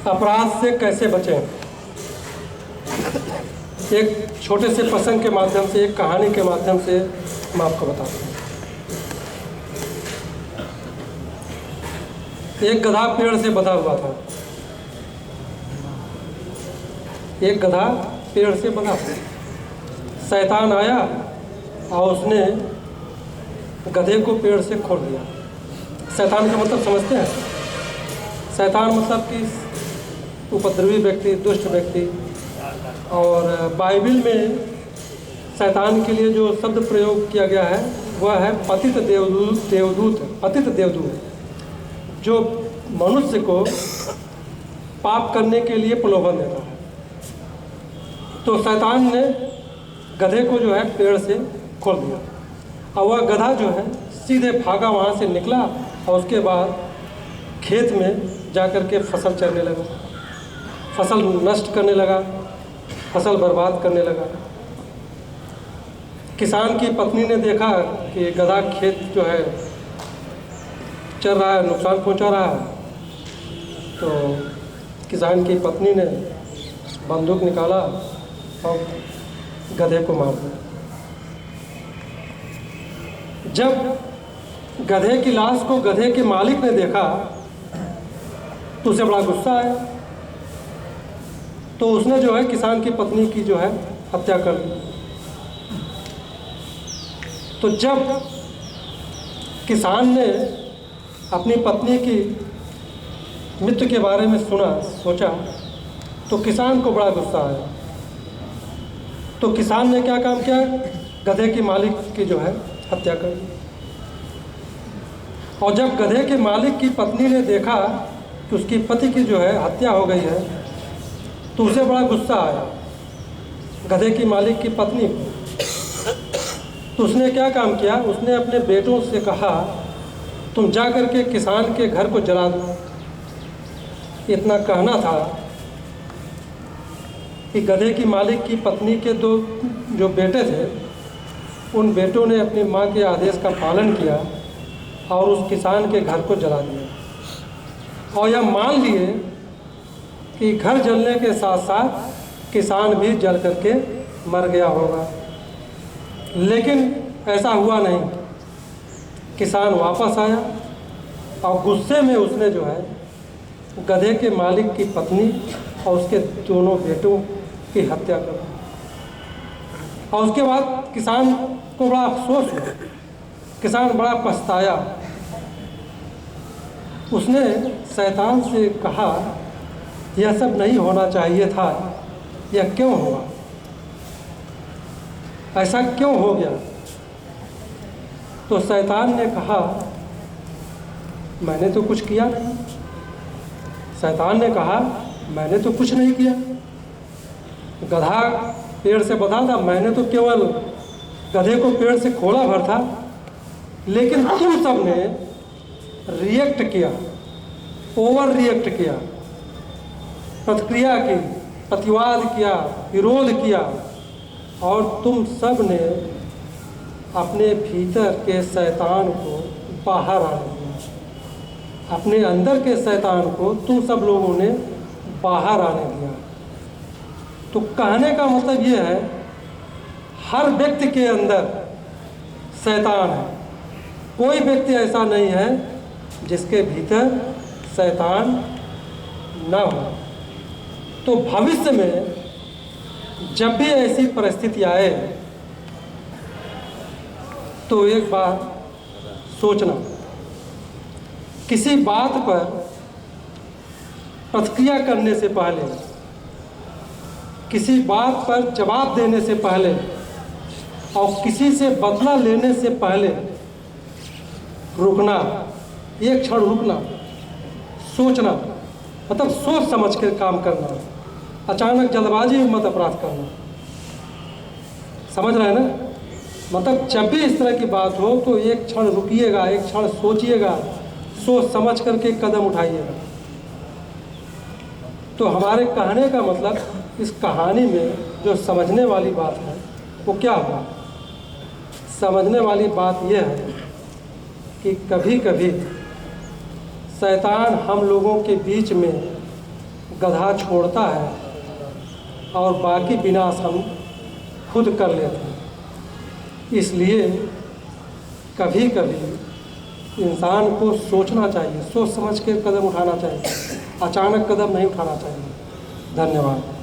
अपराध से कैसे बचें। एक छोटे से प्रसंग के माध्यम से, एक कहानी के माध्यम से मैं आपको बताता हूँ। एक गधा पेड़ से बंधा हुआ था। एक गधा पेड़ से बंधा। शैतान आया और उसने गधे को पेड़ से खोल दिया। शैतान का मतलब समझते हैं? शैतान मतलब कि उपद्रवी व्यक्ति, दुष्ट व्यक्ति। और बाइबल में शैतान के लिए जो शब्द प्रयोग किया गया है वह है पतित देवदूत। पतित देवदूत जो मनुष्य को पाप करने के लिए प्रलोभन देता है। तो शैतान ने गधे को जो है पेड़ से खोल दिया और वह गधा जो है सीधे भागा, वहाँ से निकला और उसके बाद खेत में जाकर के फसल चरने लगा, फसल नष्ट करने लगा, फसल बर्बाद करने लगा। किसान की पत्नी ने देखा कि गधा खेत जो है चर रहा है, नुकसान पहुंचा रहा है, तो किसान की पत्नी ने बंदूक निकाला और गधे को मार दिया। जब गधे की लाश को गधे के मालिक ने देखा तो उसे बड़ा गुस्सा आया। तो उसने जो है किसान की पत्नी की जो है हत्या कर दी। तो जब किसान ने अपनी पत्नी की मृत्यु के बारे में सोचा तो किसान को बड़ा गुस्सा आया। तो किसान ने क्या काम किया? गधे के मालिक की जो है हत्या कर दी। और जब गधे के मालिक की पत्नी ने देखा कि उसकी पति की जो है हत्या हो गई है तो उसे बड़ा गुस्सा आया, गधे की मालिक की पत्नी को। तो उसने क्या काम किया? उसने अपने बेटों से कहा तुम जा कर के किसान के घर को जला दो। इतना कहना था कि गधे की मालिक की पत्नी के दो जो बेटे थे उन बेटों ने अपनी माँ के आदेश का पालन किया और उस किसान के घर को जला दिया। और यह मान लिए कि घर जलने के साथ साथ किसान भी जल करके मर गया होगा, लेकिन ऐसा हुआ नहीं। किसान वापस आया और गुस्से में उसने जो है गधे के मालिक की पत्नी और उसके दोनों बेटों की हत्या कर दी। और उसके बाद किसान को बड़ा अफसोस हुआ, किसान बड़ा पछताया। उसने शैतान से कहा यह सब नहीं होना चाहिए था, यह क्यों हुआ, ऐसा क्यों हो गया? तो शैतान ने कहा मैंने तो कुछ किया नहीं। शैतान ने कहा मैंने तो कुछ नहीं किया, गधा पेड़ से बंधा था, मैंने तो केवल गधे को पेड़ से खोला भर था, लेकिन तुम सब ने रिएक्ट किया, ओवर रिएक्ट किया, प्रतिक्रिया की, प्रतिवाद किया, विरोध किया और तुम सब ने अपने भीतर के शैतान को बाहर आने दिया। अपने अंदर के शैतान को तुम सब लोगों ने बाहर आने दिया। तो कहने का मतलब ये है हर व्यक्ति के अंदर शैतान है। कोई व्यक्ति ऐसा नहीं है जिसके भीतर शैतान न हो। तो भविष्य में जब भी ऐसी परिस्थिति आए तो एक बार सोचना, किसी बात पर प्रतिक्रिया करने से पहले, किसी बात पर जवाब देने से पहले और किसी से बदला लेने से पहले रुकना, एक क्षण रुकना, सोचना, मतलब सोच समझ कर काम करना, अचानक जल्दबाजी में मत अपराध करना। समझ रहे हैं ना? मतलब जब भी इस तरह की बात हो तो एक क्षण रुकिएगा, एक क्षण सोचिएगा, सोच समझ करके कदम उठाइएगा। तो हमारे कहने का मतलब इस कहानी में जो समझने वाली बात है वो क्या हुआ? समझने वाली बात यह है कि कभी कभी शैतान हम लोगों के बीच में गधा छोड़ता है और बाकी विनाश हम खुद कर लेते हैं। इसलिए कभी कभी इंसान को सोचना चाहिए, सोच समझ के कदम उठाना चाहिए, अचानक कदम नहीं उठाना चाहिए। धन्यवाद।